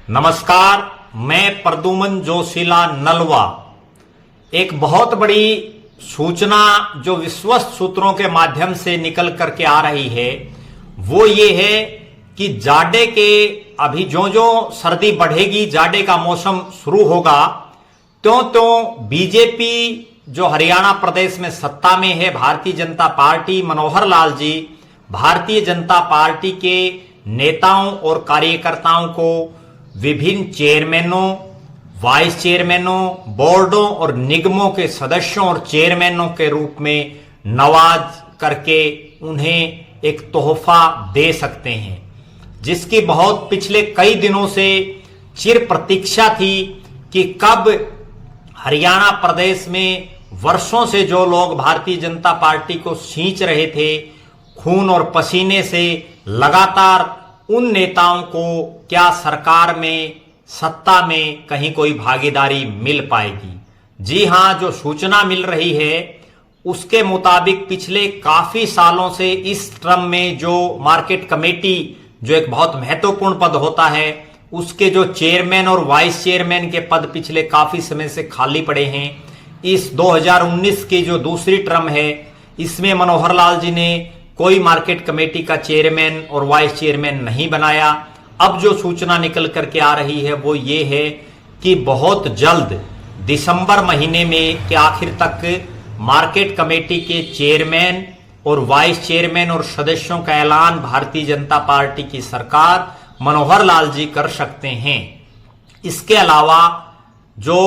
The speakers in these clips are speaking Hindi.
नमस्कार, मैं प्रद्युमन जोशीला नलवा। एक बहुत बड़ी सूचना जो विश्वस्त सूत्रों के माध्यम से निकल करके आ रही है वो ये है कि जाड़े के अभी जो सर्दी बढ़ेगी, जाड़े का मौसम शुरू होगा, त्यों बीजेपी जो हरियाणा प्रदेश में सत्ता में है, भारतीय जनता पार्टी, मनोहर लाल जी भारतीय जनता पार्टी के नेताओं और कार्यकर्ताओं को विभिन्न चेयरमैनों, वाइस चेयरमैनों, बोर्डों और निगमों के सदस्यों और चेयरमैनों के रूप में नवाज करके उन्हें एक तोहफा दे सकते हैं, जिसकी बहुत पिछले कई दिनों से चिर प्रतीक्षा थी कि कब हरियाणा प्रदेश में वर्षों से जो लोग भारतीय जनता पार्टी को सींच रहे थे खून और पसीने से, लगातार उन नेताओं को क्या सरकार में, सत्ता में कहीं कोई भागीदारी मिल पाएगी। जी हां, जो सूचना मिल रही है उसके मुताबिक पिछले काफी सालों से इस क्रम में जो मार्केट कमेटी, जो एक बहुत महत्वपूर्ण पद होता है, उसके जो चेयरमैन और वाइस चेयरमैन के पद पिछले काफी समय से खाली पड़े हैं। इस 2019 की जो दूसरी टर्म है, इसमें मनोहर लाल जी ने कोई मार्केट कमेटी का चेयरमैन और वाइस चेयरमैन नहीं बनाया। अब जो सूचना निकल करके आ रही है वो ये है कि बहुत जल्द दिसंबर महीने में के आखिर तक मार्केट कमेटी के चेयरमैन और वाइस चेयरमैन और सदस्यों का ऐलान भारतीय जनता पार्टी की सरकार, मनोहर लाल जी कर सकते हैं। इसके अलावा जो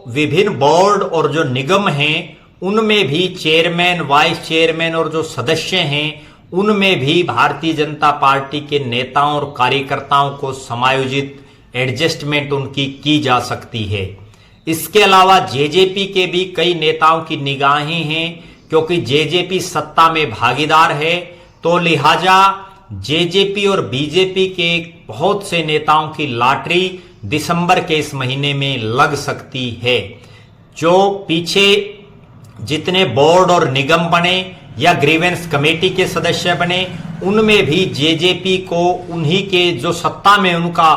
विभिन्न बोर्ड और जो निगम हैं उनमें भी चेयरमैन, वाइस चेयरमैन और जो सदस्य हैं उनमें भी भारतीय जनता पार्टी के नेताओं और कार्यकर्ताओं को समायोजित एडजस्टमेंट उनकी की जा सकती है। इसके अलावा जेजेपी के भी कई नेताओं की निगाहें हैं, क्योंकि जेजेपी सत्ता में भागीदार है, तो लिहाजा जेजेपी और बीजेपी के बहुत से नेताओं की लॉटरी दिसंबर के इस महीने में लग सकती है। जो पीछे जितने बोर्ड और निगम बने या ग्रीवेंस कमेटी के सदस्य बने, उनमें भी जेजेपी को उन्हीं के जो सत्ता में उनका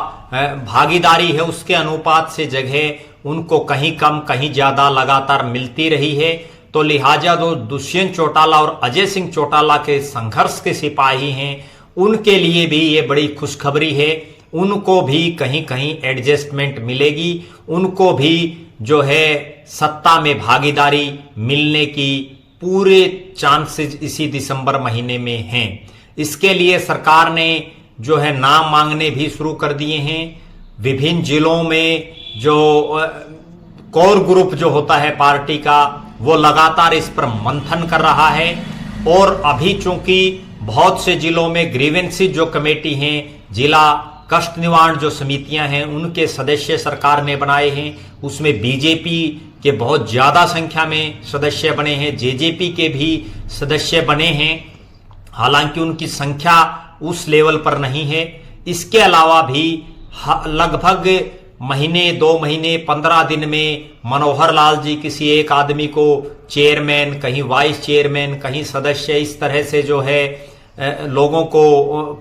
भागीदारी है उसके अनुपात से जगह उनको कहीं कम कहीं ज्यादा लगातार मिलती रही है। तो लिहाजा जो दुष्यंत चौटाला और अजय सिंह चौटाला के संघर्ष के सिपाही हैं उनके लिए भी ये बड़ी खुशखबरी है। उनको भी कहीं कहीं एडजस्टमेंट मिलेगी, उनको भी जो है सत्ता में भागीदारी मिलने की पूरे चांसेस इसी दिसंबर महीने में हैं। इसके लिए सरकार ने जो है नाम मांगने भी शुरू कर दिए हैं। विभिन्न जिलों में जो कोर ग्रुप जो होता है पार्टी का, वो लगातार इस पर मंथन कर रहा है। और अभी चूंकि बहुत से जिलों में ग्रीवेंसी जो कमेटी हैं, जिला कष्ट निवारण जो समितियां हैं, उनके सदस्य सरकार ने बनाए हैं। उसमें बीजेपी के बहुत ज्यादा संख्या में सदस्य बने हैं, जेजेपी के भी सदस्य बने हैं, हालांकि उनकी संख्या उस लेवल पर नहीं है। इसके अलावा भी लगभग महीने, 2 महीने, 15 दिन में मनोहर लाल जी किसी एक आदमी को चेयरमैन, कहीं वाइस चेयरमैन, कहीं सदस्य, इस तरह से जो है लोगों को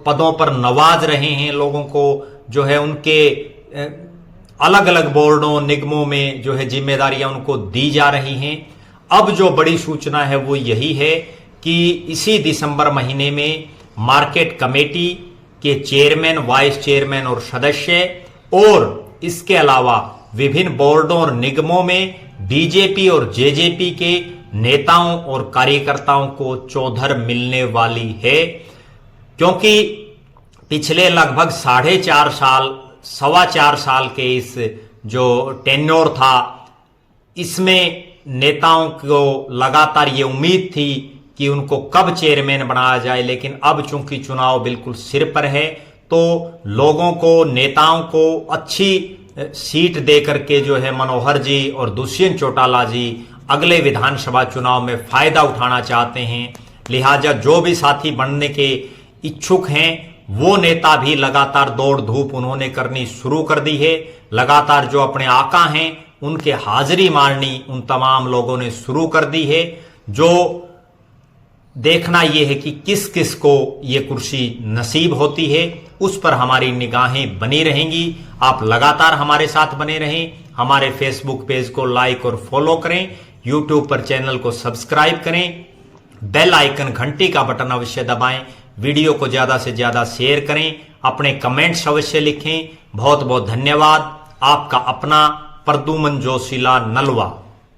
पदों पर नवाज रहे हैं। लोगों को जो है उनके अलग अलग बोर्डों, निगमों में जो है जिम्मेदारियां उनको दी जा रही हैं। अब जो बड़ी सूचना है वो यही है कि इसी दिसंबर महीने में मार्केट कमेटी के चेयरमैन, वाइस चेयरमैन और सदस्य, और इसके अलावा विभिन्न बोर्डों और निगमों में बीजेपी और जेजेपी के नेताओं और कार्यकर्ताओं को चौधर मिलने वाली है। क्योंकि पिछले लगभग 4.5 साल, 4.25 साल के इस जो टेन्योर था, इसमें नेताओं को लगातार ये उम्मीद थी कि उनको कब चेयरमैन बनाया जाए, लेकिन अब चूंकि चुनाव बिल्कुल सिर पर है तो लोगों को, नेताओं को अच्छी सीट दे करके जो है मनोहर जी और दुष्यंत चौटाला जी अगले विधानसभा चुनाव में फायदा उठाना चाहते हैं। लिहाजा जो भी साथी बनने के इच्छुक हैं वो नेता भी लगातार दौड़ धूप उन्होंने करनी शुरू कर दी है। लगातार जो अपने आका हैं उनके हाजिरी मारनी उन तमाम लोगों ने शुरू कर दी है। जो देखना यह है कि किस किस को ये कुर्सी नसीब होती है, उस पर हमारी निगाहें बनी रहेंगी। आप लगातार हमारे साथ बने रहें। हमारे फेसबुक पेज को लाइक और फॉलो करें, यूट्यूब पर चैनल को सब्सक्राइब करें, बेल आइकन घंटी का बटन अवश्य दबाएं, वीडियो को ज्यादा से ज्यादा शेयर करें, अपने कमेंट्स अवश्य लिखें। बहुत बहुत धन्यवाद। आपका अपना प्रद्युमन जोशीला नलवा।